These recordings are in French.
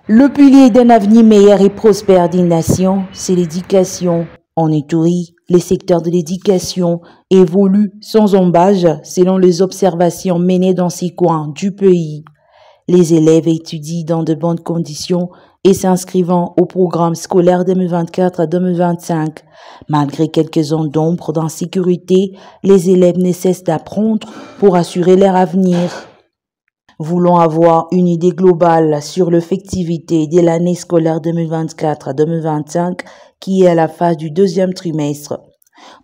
Le pilier d'un avenir meilleur et prospère d'une nation, c'est l'éducation. En Ituri, les secteurs de l'éducation évoluent sans embâche selon les observations menées dans ces coins du pays. Les élèves étudient dans de bonnes conditions et s'inscrivant au programme scolaire 2024-2025. Malgré quelques zones d'ombre d'insécurité, les élèves ne cessent d'apprendre pour assurer leur avenir. Voulant avoir une idée globale sur l'effectivité de l'année scolaire 2024-2025 qui est à la phase du deuxième trimestre.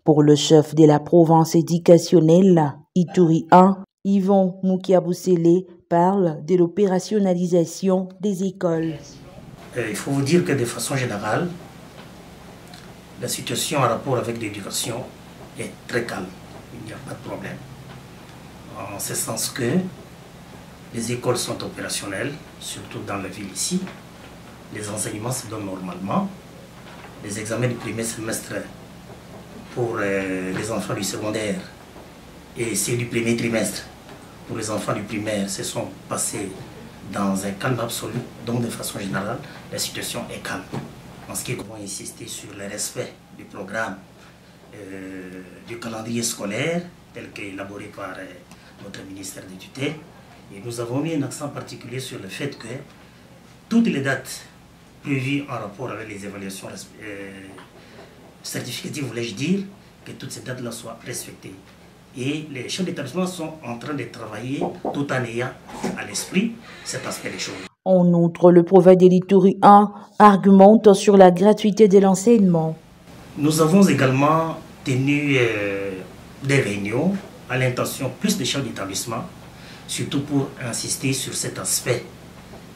Pour le chef de la province éducationnelle, Ituri 1, Yvon Mukiabusele parle de l'opérationnalisation des écoles. Il faut vous dire que de façon générale, la situation en rapport avec l'éducation est très calme. Il n'y a pas de problème. En ce sens que les écoles sont opérationnelles, surtout dans la ville ici. Les enseignements se donnent normalement. Les examens du premier semestre pour les enfants du secondaire et ceux du premier trimestre pour les enfants du primaire se sont passés dans un calme absolu. Donc de façon générale, la situation est calme. En ce qui est, nous avons insisté sur le respect du programme du calendrier scolaire tel qu'élaboré par notre ministère de tutelle. Et nous avons mis un accent particulier sur le fait que toutes les dates prévues en rapport avec les évaluations certificatives, voulais-je dire, que toutes ces dates-là soient respectées. Et les chefs d'établissement sont en train de travailler tout en ayant à l'esprit cet aspect des choses. En outre, le prophète de l'Ituri 1 argumente sur la gratuité de l'enseignement. Nous avons également tenu des réunions à l'intention plus des chefs d'établissement, surtout pour insister sur cet aspect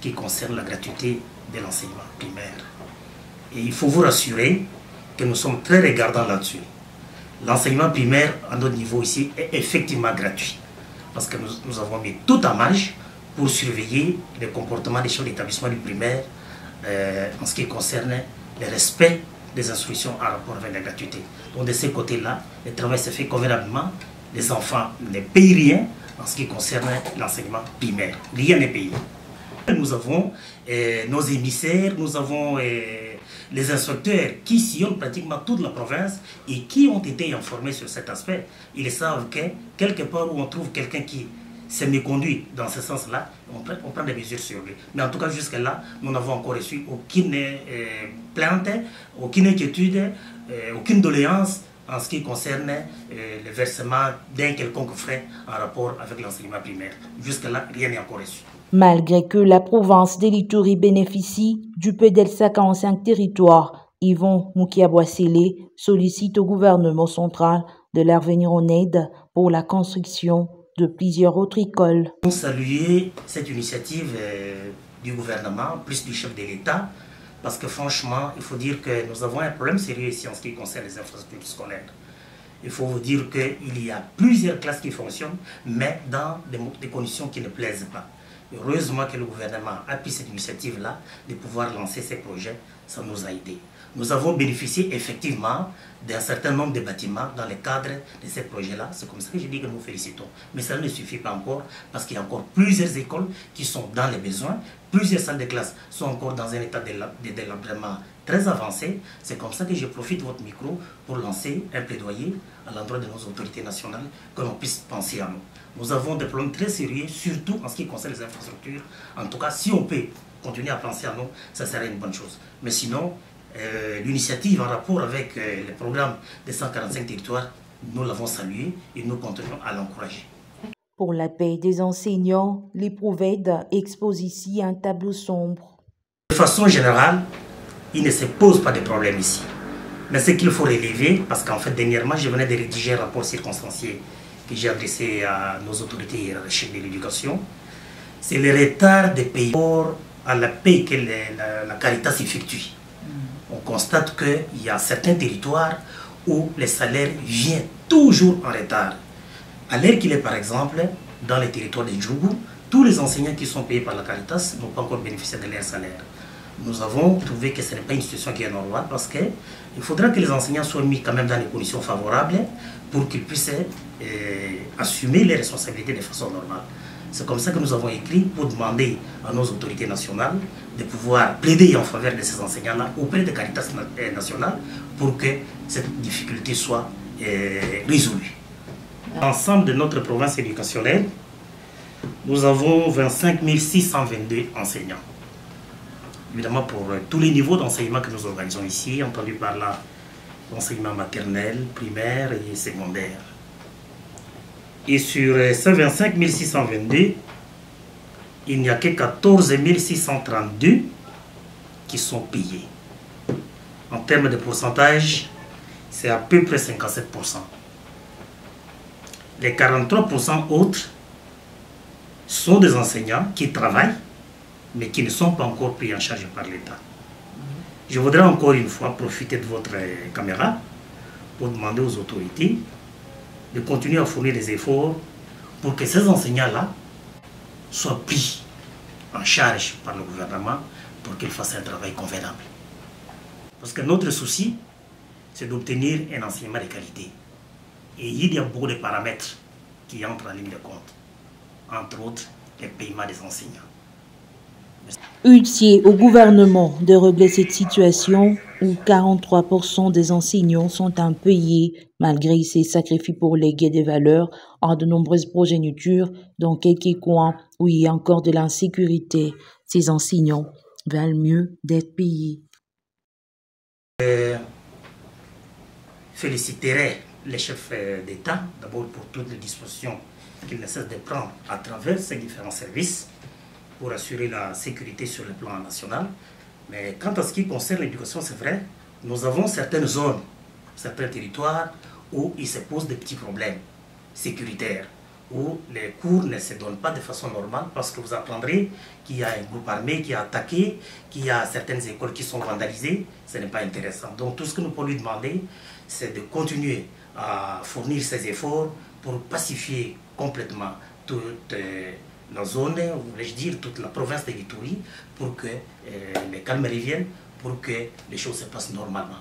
qui concerne la gratuité de l'enseignement primaire. Et il faut vous rassurer que nous sommes très regardants là-dessus. L'enseignement primaire à notre niveau ici est effectivement gratuit parce que nous avons mis tout en marche pour surveiller le comportement des chefs d'établissement du primaire en ce qui concerne le respect des instructions en rapport avec la gratuité. Donc de ce côté-là, le travail se fait convenablement. Les enfants ne payent rien en ce qui concerne l'enseignement primaire. Rien n'est payé. Nous avons nos émissaires, nous avons les instructeurs qui sillonnent pratiquement toute la province et qui ont été informés sur cet aspect. Ils savent que quelque part où on trouve quelqu'un qui s'est méconduit dans ce sens-là, on prend des mesures sur lui. Mais en tout cas, jusque-là, nous n'avons encore reçu aucune plainte, aucune inquiétude, aucune doléance en ce qui concerne le versement d'un quelconque frais en rapport avec l'enseignement primaire. Jusque-là, rien n'est encore reçu. Malgré que la province de l'Ituri bénéficie du PDELSA 45 territoires, Yvon Mukiabusele sollicite au gouvernement central de leur venir en aide pour la construction de plusieurs autres écoles. Nous saluons cette initiative du gouvernement, plus du chef de l'État, parce que franchement, il faut dire que nous avons un problème sérieux ici en ce qui concerne les infrastructures scolaires. Il faut vous dire qu'il y a plusieurs classes qui fonctionnent, mais dans des conditions qui ne plaisent pas. Heureusement que le gouvernement a pris cette initiative-là de pouvoir lancer ces projets, ça nous a aidés. Nous avons bénéficié effectivement d'un certain nombre de bâtiments dans le cadre de ces projets-là. C'est comme ça que je dis que nous félicitons. Mais ça ne suffit pas encore parce qu'il y a encore plusieurs écoles qui sont dans les besoins. Plusieurs salles de classe sont encore dans un état de délabrement très avancé. C'est comme ça que je profite de votre micro pour lancer un plaidoyer à l'endroit de nos autorités nationales que l'on puisse penser à nous. Nous avons des problèmes très sérieux, surtout en ce qui concerne les infrastructures. En tout cas, si on peut continuer à penser à nous, ça serait une bonne chose. Mais sinon, l'initiative en rapport avec le programme des 145 territoires, nous l'avons salué et nous continuons à l'encourager. Pour la paix des enseignants, les prophètes exposent ici un tableau sombre. De façon générale, il ne se pose pas de problème ici. Mais ce qu'il faut relever, parce qu'en fait, dernièrement, je venais de rédiger un rapport circonstancié que j'ai adressé à nos autorités hiérarchiques de l'éducation, c'est le retard des paiements à la paie que la Caritas effectue. On constate qu'il y a certains territoires où les salaires viennent toujours en retard. À l'heure qu'il est par exemple dans les territoires de Djougou, tous les enseignants qui sont payés par la Caritas n'ont pas encore bénéficié de leur salaire. Nous avons trouvé que ce n'est pas une situation qui est normale parce qu'il faudra que les enseignants soient mis quand même dans des conditions favorables pour qu'ils puissent assumer les responsabilités de façon normale. C'est comme ça que nous avons écrit pour demander à nos autorités nationales de pouvoir plaider en faveur de ces enseignants-là auprès de Caritas nationale pour que cette difficulté soit résolue. L'ensemble de notre province éducationnelle, nous avons 25 622 enseignants. Évidemment, pour tous les niveaux d'enseignement que nous organisons ici, entendu par là l'enseignement maternel, primaire et secondaire. Et sur ces 25 622, il n'y a que 14 632 qui sont payés. En termes de pourcentage, c'est à peu près 57%. Les 43% autres sont des enseignants qui travaillent, mais qui ne sont pas encore pris en charge par l'État. Je voudrais encore une fois profiter de votre caméra pour demander aux autorités de continuer à fournir des efforts pour que ces enseignants-là soient pris en charge par le gouvernement pour qu'ils fassent un travail convenable. Parce que notre souci, c'est d'obtenir un enseignement de qualité. Et il y a beaucoup de paramètres qui entrent en ligne de compte. Entre autres, les paiements des enseignants. Utile au gouvernement de régler cette situation où 43% des enseignants sont impayés malgré ces sacrifices pour léguer des valeurs en de nombreuses progénitures dans quelques coins où il y a encore de l'insécurité. Ces enseignants valent mieux d'être payés. Féliciterai les chefs d'État d'abord pour toutes les dispositions qu'ils ne cessent de prendre à travers ces différents services pour assurer la sécurité sur le plan national. Mais quant à ce qui concerne l'éducation, c'est vrai, nous avons certaines zones, certains territoires où il se pose des petits problèmes sécuritaires, où les cours ne se donnent pas de façon normale parce que vous apprendrez qu'il y a un groupe armé qui a attaqué, qu'il y a certaines écoles qui sont vandalisées. Ce n'est pas intéressant. Donc tout ce que nous pouvons lui demander, c'est de continuer à fournir ses efforts pour pacifier complètement toute la zone, voulais-je dire, toute la province de l'Ituri, pour que les calmes reviennent, pour que les choses se passent normalement.